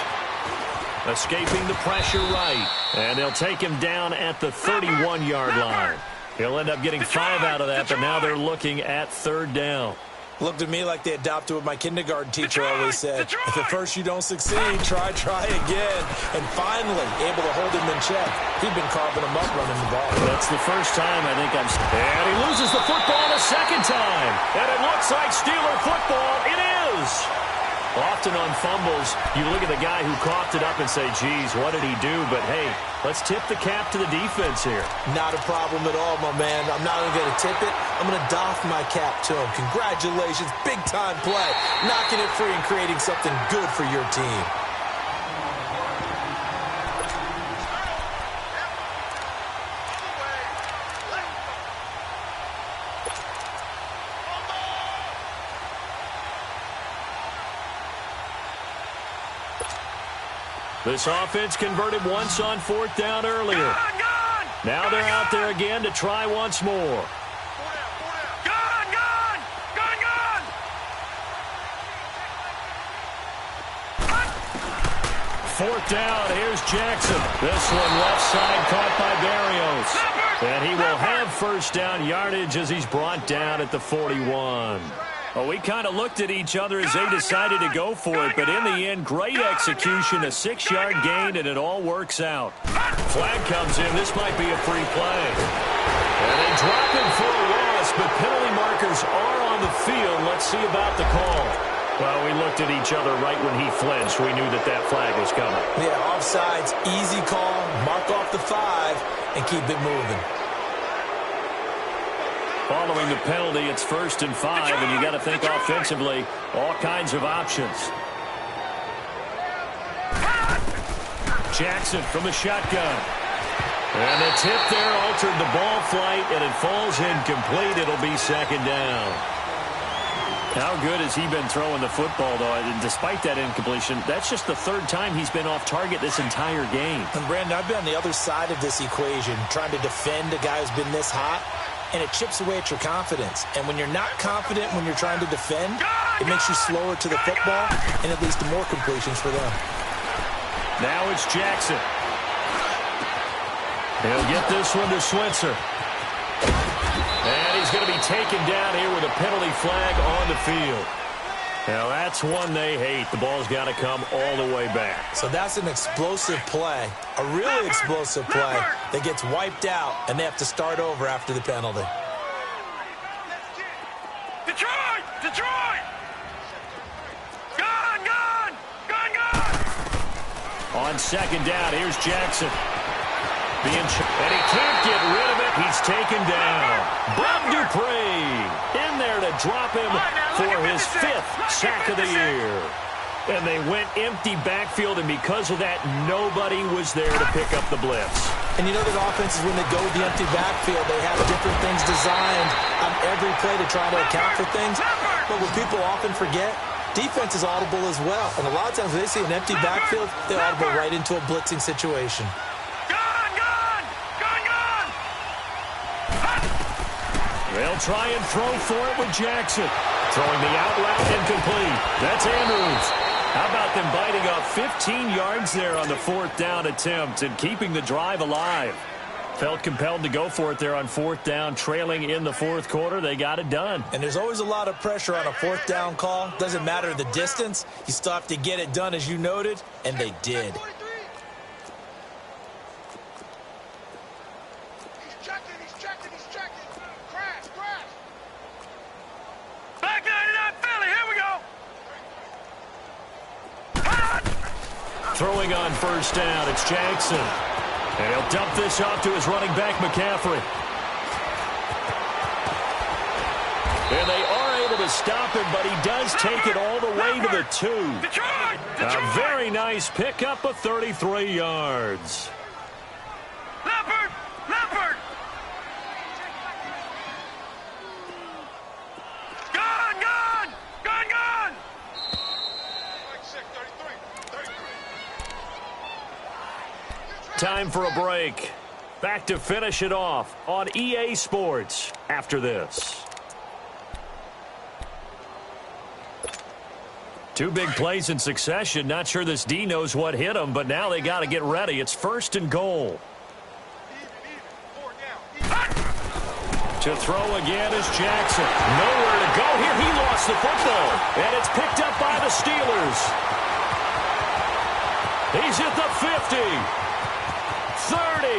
[SPEAKER 2] Escaping the pressure right. And they'll take him down at the 31-yard line. He'll end up getting 5 out of that, but now they're looking at 3rd down.
[SPEAKER 3] Looked at me like they adopted what my kindergarten teacher always said. If at first you don't succeed, try again. And finally, able to hold him in check. He'd been carving him up running the ball.
[SPEAKER 2] That's the first time I think I've... And he loses the football a second time. And it looks like Steeler football. It is. Often on fumbles, you look at the guy who coughed it up and say, geez, what did he do? But, hey, let's tip the cap to the defense here.
[SPEAKER 3] Not a problem at all, my man. I'm not only going to tip it, I'm going to doff my cap to him. Congratulations, big-time play. Knocking it free and creating something good for your team.
[SPEAKER 2] This offense converted once on fourth down earlier. Now they're out there again to try once more. Fourth down, here's Jackson. This one left side caught by Barrios. And he will have first down yardage as he's brought down at the 41. Well, we kind of looked at each other as they decided to go for it, but in the end, great execution, a 6-yard gain, and it all works out. Flag comes in. This might be a free play. And they drop him for a loss, but penalty markers are on the field. Let's see about the call. Well, we looked at each other right when he flinched. We knew that that flag was coming.
[SPEAKER 3] Yeah, offsides, easy call, mark off the 5, and keep it moving.
[SPEAKER 2] Following the penalty, it's 1st and 5, and you got to think offensively, all kinds of options. Jackson from the shotgun. And the tip there altered the ball flight, and it falls incomplete. It'll be 2nd down. How good has he been throwing the football, though? And despite that incompletion, that's just the 3rd time he's been off target this entire game.
[SPEAKER 3] And, Brandon, I've been on the other side of this equation, trying to defend a guy who's been this hot. And it chips away at your confidence. And when you're not confident when you're trying to defend, it makes you slower to the football, and it leads to more completions for them.
[SPEAKER 2] Now it's Jackson. He'll get this one to Switzer. And he's going to be taken down here with a penalty flag on the field. Now that's one they hate. The ball's got to come all the way back.
[SPEAKER 3] So that's an explosive play, a really explosive play that gets wiped out, and they have to start over after the penalty.
[SPEAKER 4] Detroit! Detroit! Gone!
[SPEAKER 2] On 2nd down, here's Jackson. And he can't get rid of it. He's taken down. Bob Dupree in there to drop him for his 5th sack of the year. And they went empty backfield, and because of that, nobody was there to pick up the blitz.
[SPEAKER 3] And you know that offenses, when they go with the empty backfield, they have different things designed on every play to try to account for things. But what people often forget, defense is audible as well. And a lot of times when they see an empty backfield, they audible right into a blitzing situation.
[SPEAKER 2] They'll try and throw for it with Jackson. Throwing the out route incomplete. That's Andrews. How about them biting off 15 yards there on the 4th down attempt and keeping the drive alive? Felt compelled to go for it there on 4th down, trailing in the 4th quarter. They got it done.
[SPEAKER 3] And there's always a lot of pressure on a 4th down call. Doesn't matter the distance. You still have to get it done, as you noted, and they did.
[SPEAKER 2] Throwing on 1st down, it's Jackson. And he'll dump this off to his running back, McCaffrey. And they are able to stop him, but he does take it all the way to the 2. A very nice pickup of 33 yards.
[SPEAKER 4] Leopard! Gone!
[SPEAKER 2] Time for a break. Back to finish it off on EA Sports after this. 2 big plays in succession. Not sure this D knows what hit him, but now they got to get ready. It's 1st and goal. To throw again is Jackson. Nowhere to go here. He lost the football. And it's picked up by the Steelers. He's at the 50. 30.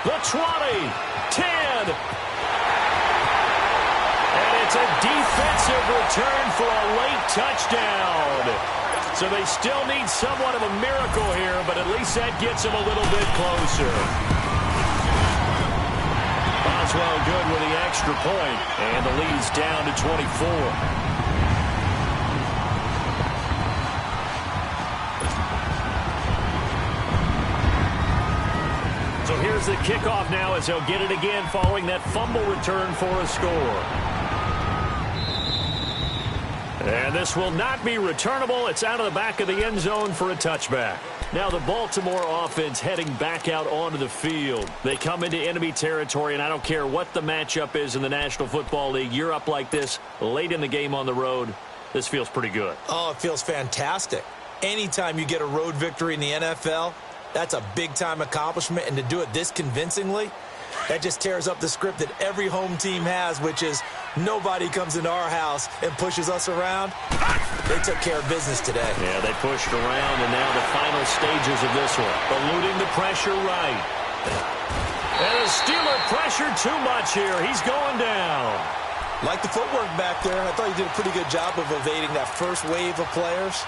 [SPEAKER 2] The 20. 10. And it's a defensive return for a late touchdown. So they still need somewhat of a miracle here, but at least that gets them a little bit closer. Boswell good with the extra point, and the lead's down to 24. So here's the kickoff now as they'll get it again following that fumble return for a score. And this will not be returnable. It's out of the back of the end zone for a touchback. Now the Baltimore offense heading back out onto the field. They come into enemy territory, and I don't care what the matchup is in the National Football League. You're up like this late in the game on the road. This feels pretty good.
[SPEAKER 3] Oh, it feels fantastic. Anytime you get a road victory in the NFL, that's a big-time accomplishment, and to do it this convincingly, that just tears up the script that every home team has, which is nobody comes into our house and pushes us around. They took care of business today.
[SPEAKER 2] Yeah, they pushed around, and now the final stages of this one. Eluding the pressure right. And the Steeler pressure too much here. He's going down.
[SPEAKER 3] Like the footwork back there, I thought he did a pretty good job of evading that first wave of players.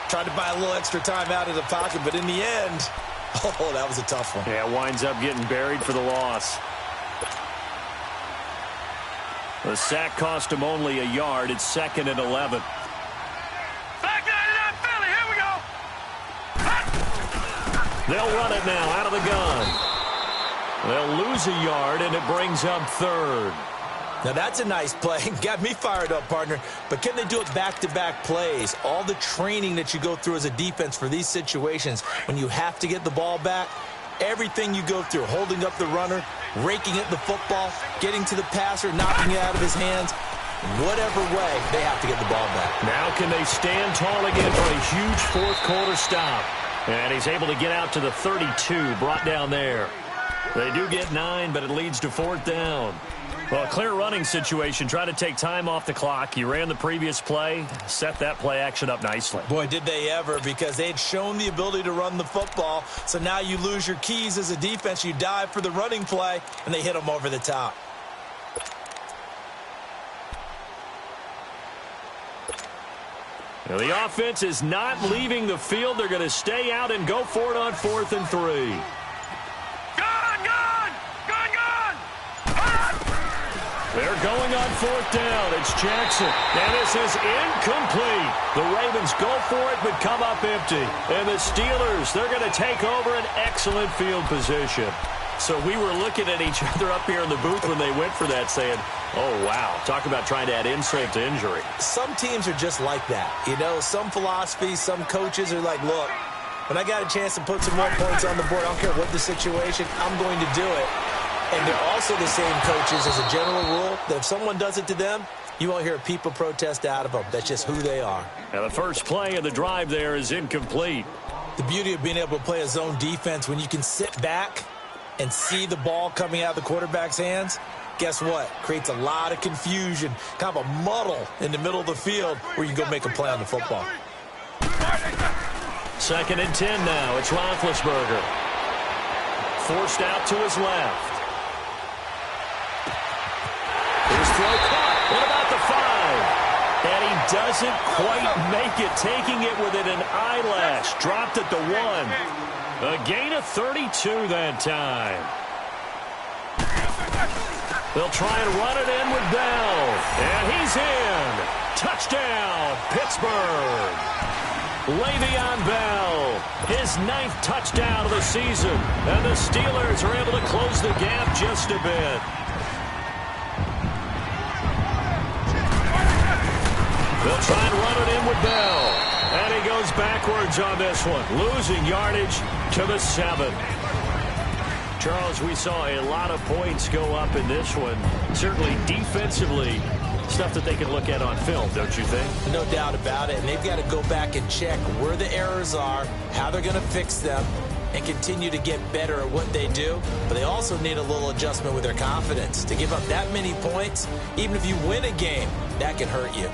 [SPEAKER 3] Tried to buy a little extra time out of the pocket, but in the end, oh, that was a tough one.
[SPEAKER 2] Yeah, winds up getting buried for the loss. The sack cost him only a yard. It's 2nd and 11.
[SPEAKER 4] Back 99 Philly, here we go.
[SPEAKER 2] They'll run it now out of the gun. They'll lose a yard, and it brings up 3rd.
[SPEAKER 3] Now, that's a nice play. Got me fired up, partner. But can they do it back-to-back plays? All the training that you go through as a defense for these situations, when you have to get the ball back, everything you go through, holding up the runner, raking at the football, getting to the passer, knocking it out of his hands, whatever way, they have to get the ball back.
[SPEAKER 2] Now can they stand tall again for a huge fourth-quarter stop? And he's able to get out to the 32, brought down there. They do get 9, but it leads to 4th down. Well, a clear running situation. Try to take time off the clock. He ran the previous play, set that play action up nicely.
[SPEAKER 3] Boy, did they ever, because they had shown the ability to run the football. So now you lose your keys as a defense. You dive for the running play, and they hit them over the top.
[SPEAKER 2] Now, the offense is not leaving the field. They're going to stay out and go for it on 4th and 3. They're going on 4th down. It's Jackson. And this is incomplete. The Ravens go for it but come up empty. And the Steelers, they're going to take over an excellent field position. So we were looking at each other up here in the booth when they went for that saying, oh, wow. Talk about trying to add insult to injury.
[SPEAKER 3] Some teams are just like that. You know, some philosophies, some coaches are like, look, when I got a chance to put some more points on the board, I don't care what the situation, I'm going to do it. And they're also the same coaches as a general rule that if someone does it to them, you won't hear a people protest out of them. That's just who they are.
[SPEAKER 2] Now the first play of the drive there is incomplete.
[SPEAKER 3] The beauty of being able to play a zone defense when you can sit back and see the ball coming out of the quarterback's hands, guess what? Creates a lot of confusion, kind of a muddle in the middle of the field where you can go make a play on the football.
[SPEAKER 2] 2nd and 10 now. It's Roethlisberger. Forced out to his left. His throw caught. What about the 5? And he doesn't quite make it, taking it within an eyelash. Dropped at the 1. A gain of 32 that time. They'll try and run it in with Bell. And he's in. Touchdown, Pittsburgh. Le'Veon Bell, his 9th touchdown of the season. And the Steelers are able to close the gap just a bit. They'll try and run it in with Bell. And he goes backwards on this one, losing yardage to the 7. Charles, we saw a lot of points go up in this one. Certainly defensively, stuff that they can look at on film, don't you think?
[SPEAKER 3] No doubt about it. And they've got to go back and check where the errors are, how they're going to fix them. and continue to get better at what they do, but they also need a little adjustment with their confidence. To give up that many points, even if you win a game, that can hurt you.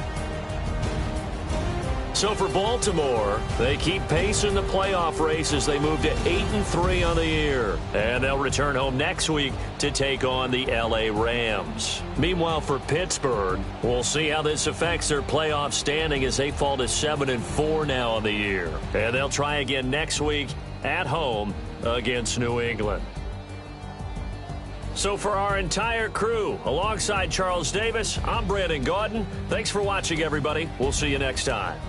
[SPEAKER 2] So for Baltimore, they keep pace in the playoff race as they move to 8-3 on the year. And they'll return home next week to take on the LA Rams. Meanwhile, for Pittsburgh, we'll see how this affects their playoff standing as they fall to 7-4 now on the year. And they'll try again next week at home against New England. So for our entire crew, alongside Charles Davis, I'm Brandon Gaudin. Thanks for watching, everybody. We'll see you next time.